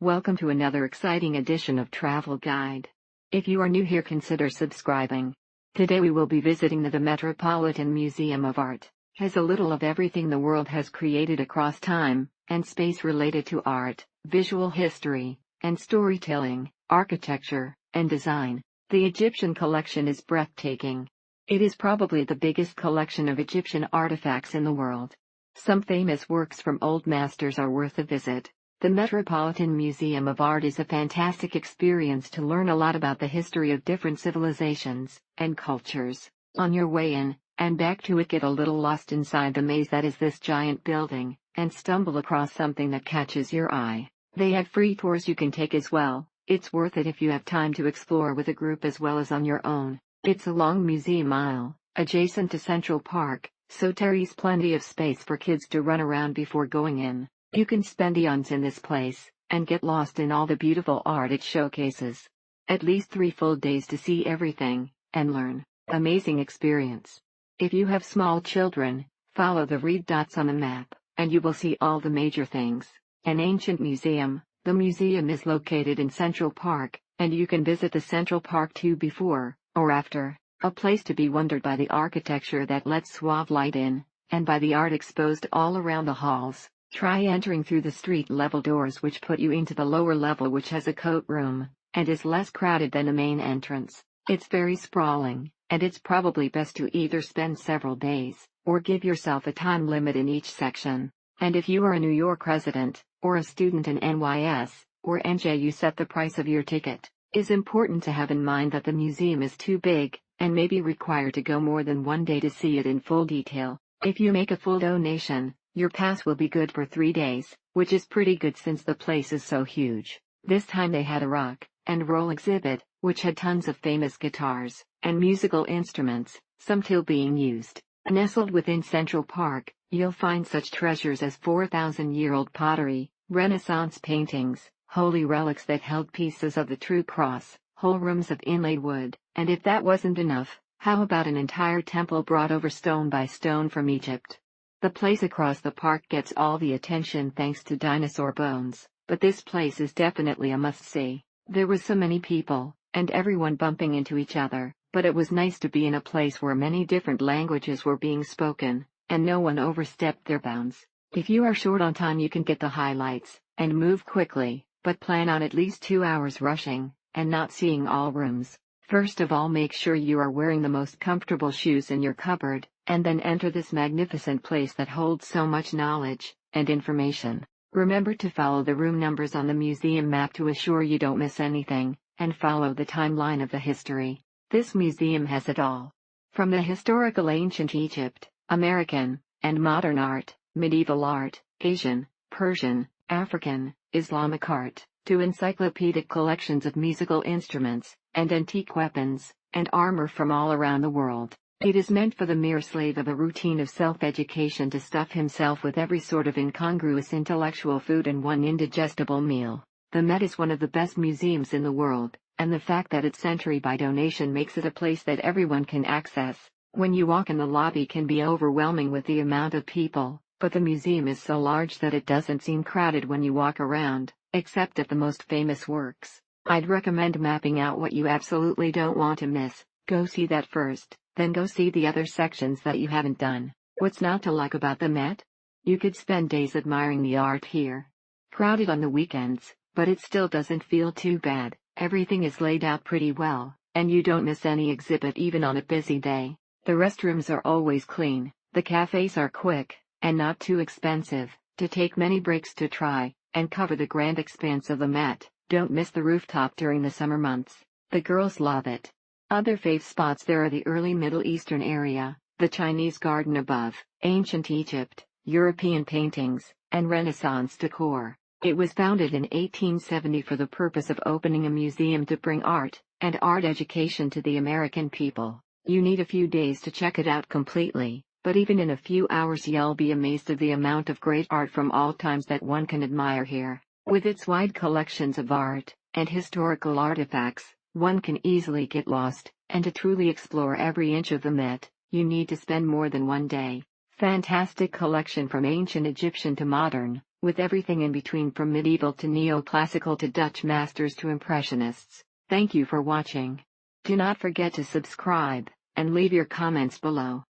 Welcome to another exciting edition of Travel Guide. If you are new here, consider subscribing. Today we will be visiting the Metropolitan Museum of Art. Has a little of everything the world has created across time and space related to art, visual history, and storytelling, architecture, and design. The Egyptian collection is breathtaking. It is probably the biggest collection of Egyptian artifacts in the world. Some famous works from old masters are worth a visit. The Metropolitan Museum of Art is a fantastic experience to learn a lot about the history of different civilizations and cultures. On your way in and back to it, get a little lost inside the maze that is this giant building, and stumble across something that catches your eye. They have free tours you can take as well. It's worth it if you have time to explore with a group as well as on your own. It's a long museum aisle, adjacent to Central Park, so there's plenty of space for kids to run around before going in. You can spend eons in this place, and get lost in all the beautiful art it showcases. At least 3 full days to see everything, and learn. Amazing experience. If you have small children, follow the red dots on the map, and you will see all the major things. An ancient museum. The museum is located in Central Park, and you can visit the Central Park too before, or after. A place to be wondered by the architecture that lets suave light in, and by the art exposed all around the halls. Try entering through the street-level doors which put you into the lower level, which has a coat room, and is less crowded than the main entrance. It's very sprawling, and it's probably best to either spend several days, or give yourself a time limit in each section. And if you are a New York resident, or a student in NYS, or NJ, you set the price of your ticket. It's important to have in mind that the museum is too big, and may be required to go more than one day to see it in full detail. If you make a full donation, your pass will be good for 3 days, which is pretty good since the place is so huge. This time they had a rock and roll exhibit, which had tons of famous guitars and musical instruments, some still being used. Nestled within Central Park, you'll find such treasures as 4,000-year-old pottery, Renaissance paintings, holy relics that held pieces of the true cross, whole rooms of inlaid wood, and if that wasn't enough, how about an entire temple brought over stone by stone from Egypt? The place across the park gets all the attention thanks to dinosaur bones, but this place is definitely a must-see. There was so many people, and everyone bumping into each other, but it was nice to be in a place where many different languages were being spoken, and no one overstepped their bounds. If you are short on time, you can get the highlights, and move quickly, but plan on at least 2 hours rushing, and not seeing all rooms. First of all, make sure you are wearing the most comfortable shoes in your cupboard, and then enter this magnificent place that holds so much knowledge and information. Remember to follow the room numbers on the museum map to assure you don't miss anything, and follow the timeline of the history. This museum has it all. From the historical ancient Egypt, American, and modern art, medieval art, Asian, Persian, African, Islamic art, to encyclopedic collections of musical instruments, and antique weapons, and armor from all around the world. It is meant for the mere slave of a routine of self-education to stuff himself with every sort of incongruous intellectual food in one indigestible meal. The Met is one of the best museums in the world, and the fact that it's entry by donation makes it a place that everyone can access. When you walk in, the lobby can be overwhelming with the amount of people, but the museum is so large that it doesn't seem crowded when you walk around, except at the most famous works. I'd recommend mapping out what you absolutely don't want to miss. Go see that first, then go see the other sections that you haven't done. What's not to like about the Met? You could spend days admiring the art here. Crowded on the weekends, but it still doesn't feel too bad. Everything is laid out pretty well, and you don't miss any exhibit even on a busy day. The restrooms are always clean, the cafes are quick, and not too expensive, to take many breaks to try and cover the grand expanse of the Met. Don't miss the rooftop during the summer months. The girls love it. Other fave spots there are the early Middle Eastern area, the Chinese garden above, ancient Egypt, European paintings, and Renaissance decor. It was founded in 1870 for the purpose of opening a museum to bring art and art education to the American people. You need a few days to check it out completely, but even in a few hours you'll be amazed at the amount of great art from all times that one can admire here. With its wide collections of art and historical artifacts, one can easily get lost, and to truly explore every inch of the Met, you need to spend more than one day. Fantastic collection from ancient Egyptian to modern, with everything in between from medieval to neoclassical to Dutch masters to impressionists. Thank you for watching. Do not forget to subscribe, and leave your comments below.